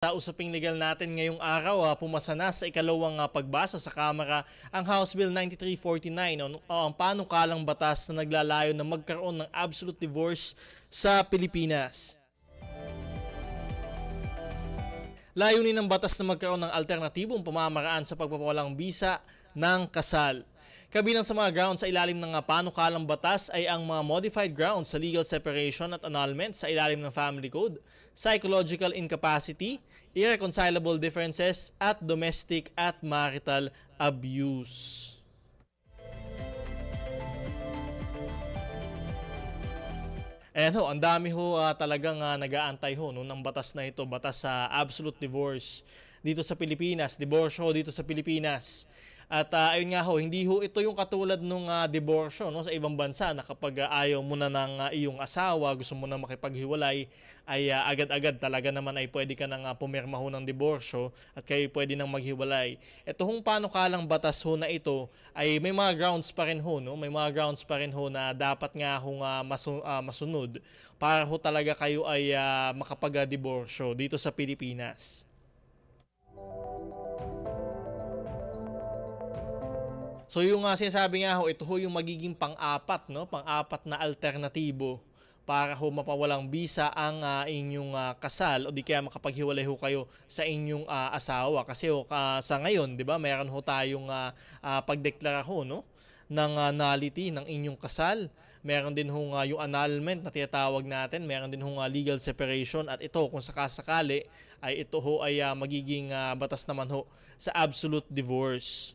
Sa usaping legal natin ngayong araw, pumasa na sa ikalawang pagbasa sa Kamara ang House Bill 9349 o ang panukalang batas na naglalayo na magkaroon ng absolute divorce sa Pilipinas. Layunin ng batas na magkaroon ng alternatibong pamamaraan sa pagpapawalang bisa ng kasal. Kabilang sa mga grounds sa ilalim ng panukalang batas ay ang mga modified grounds sa legal separation at annulment sa ilalim ng Family Code, psychological incapacity, irreconcilable differences at domestic at marital abuse. Ayan ho, ang dami ho talagang nag-aantay ho no, ng batas na ito, batas sa absolute divorce dito sa Pilipinas, diborsyo dito sa Pilipinas. At ayun nga ho, hindi ho ito yung katulad nung diborsyo no, sa ibang bansa na kapag ayaw mo na ng iyong asawa, gusto mo na makipaghiwalay, ay agad-agad talaga naman ay pwede ka nang pumirma ho ng diborsyo at kayo pwede nang maghiwalay. Ito hong panukalang batas ho na ito ay may mga grounds pa rin ho, no? May mga grounds pa rin ho na dapat nga hong masunod para ho talaga kayo ay makapag-diborsyo dito sa Pilipinas. So yung sinasabi nga ho, ito ho yung magiging pang-apat, no? Pang-apat na alternatibo para ho mapawalang bisa ang inyong kasal o di kaya makapaghiwalay ho kayo sa inyong asawa. Kasi ho, sa ngayon, 'di ba, meron ho tayong pagdeklara ho, no, ng nullity ng inyong kasal. Meron din ho yung annulment na tinatawag natin, meron din ho legal separation at ito kung sakasakali ay ito ho ay magiging batas naman ho sa absolute divorce.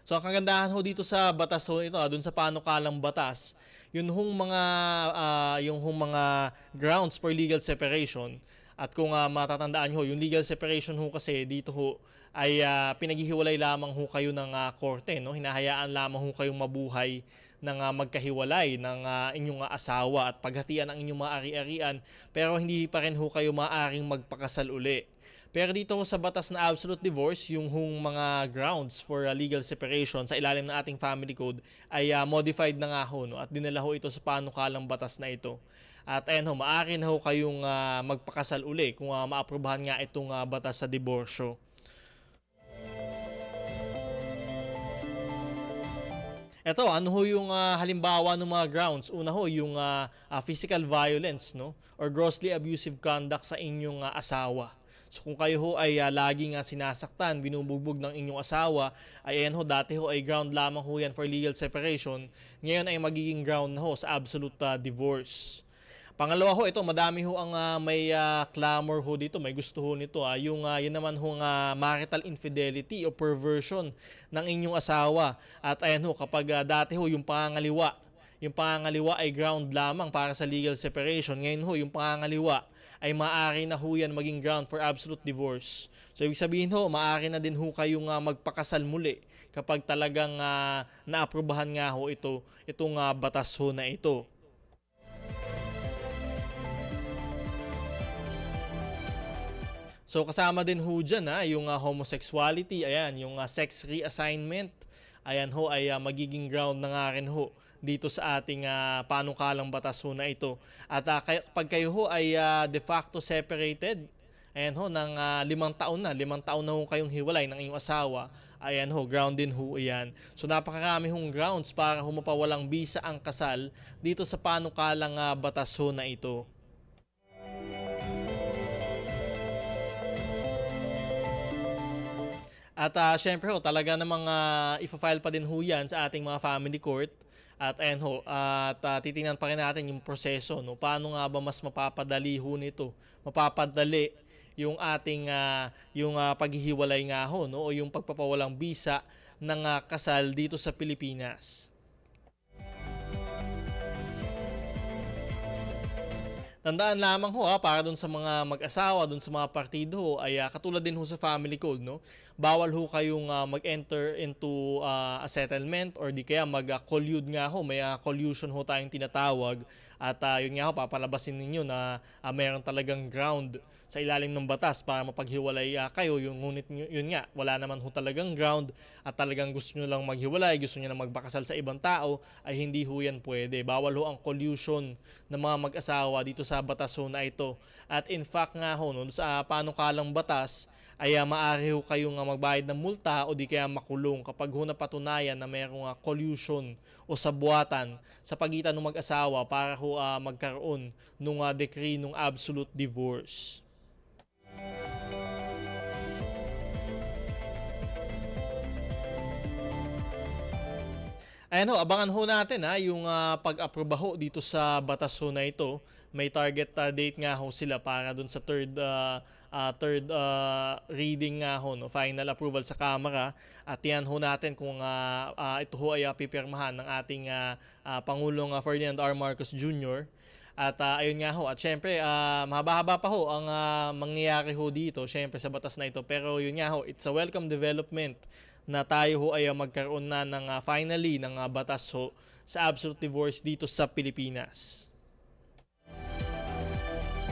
So ang kagandahan ho dito sa batas ho ito, dun sa panukalang batas, yung mga grounds for legal separation. At kung matatandaan ho, yung legal separation ho kasi dito ho ay pinaghihiwalay lamang ho kayo ng korte, no? Hinahayaan lamang ho kayong mabuhay ng magkahiwalay ng inyong asawa at paghatian ang inyong mga ari-arian, pero hindi pa rin ho kayo maaaring magpakasal uli. Pero dito sa batas na absolute divorce, yung mga grounds for legal separation sa ilalim ng ating family code ay modified na nga ho, no? At dinala ho ito sa panukalang batas na ito. At ayan ho, maaari na ho kayong magpakasal uli kung maaprubahan nga itong batas sa diborsyo. Ito, ano ho yung halimbawa ng mga grounds? Una ho, yung physical violence, no? Or grossly abusive conduct sa inyong asawa. So kung kayo ho ay laging sinasaktan, binubugbog ng inyong asawa, ay ayan ho, dati ho ay ground lamang ho yan for legal separation. Ngayon ay magiging ground na ho sa absolute divorce. Pangalawa ho, ito, madami ho ang may clamor ho dito, may gusto ho nito. Yun naman ho marital infidelity o perversion ng inyong asawa. At ayan ho, kapag dati ho yung pangangaliwa ay ground lamang para sa legal separation. Ngayon ho, yung pangangaliwa ay maaari na ho yan maging ground for absolute divorce. So ibig sabihin ho, maaari na din ho kayong magpakasal muli kapag talagang naaprubahan nga ho itong batas ho na ito. So kasama din ho dyan yung homosexuality, ayan, yung sex reassignment, ayan ho ay magiging ground na nga rin ho dito sa ating panukalang batas ho na ito. At kapag kayo ho ay de facto separated, ayan ho, ng 5 taon na ho kayong hiwalay ng iyong asawa, ayan ho, ground din ho iyan. So napakarami hong grounds para ho mapawalang bisa ang kasal dito sa panukalang batas ho na ito. At syempre ho, talaga namang ifa-file pa din ho yan sa ating mga family court. At ayan ho, titingnan pa rin natin yung proseso. No? Paano nga ba mas mapapadali ho nito? Mapapadali yung ating paghihiwalay nga ho, no? O yung pagpapawalang bisa ng kasal dito sa Pilipinas. Tandaan lamang ho para dun sa mga mag-asawa, dun sa mga partido ho, ay katulad din ho sa family code, no? Bawal ho kayong mag-enter into a settlement or di kaya mag-collude nga ho, may collusion ho tayong tinatawag. At yun nga ho, papalabasin ninyo na mayroon talagang ground sa ilalim ng batas para mapaghiwalay kayo. Ngunit yun nga, wala naman ho talagang ground at talagang gusto nyo lang maghiwalay, gusto nyo lang magpakasal sa ibang tao, ay hindi ho yan pwede. Bawal ho ang collusion ng mga mag-asawa dito sa batas ho na ito. At in fact nga ho, no, sa panukalang batas, ay maaari ho kayong magbayad ng multa o di kaya makulong kapag ho napatunayan na mayroong collusion o sabuatan sa pagitan ng mag-asawa para ho magkaroon ng decree ng absolute divorce. Ayan ho, abangan ho natin yung pag-aproba ho dito sa batas ho na ito. May target date nga ho sila para dun sa third reading nga ho, no, final approval sa Kamara. At yan ho natin kung ito ho ay pipirmahan ng ating Pangulong Ferdinand R. Marcos Jr. At ayun nga ho, at syempre mahaba-haba pa ho ang mangyayari ho dito syempre sa batas na ito. Pero yun nga ho, it's a welcome development na tayo ho ay magkaroon na ng finally ng batas ho sa absolute divorce dito sa Pilipinas.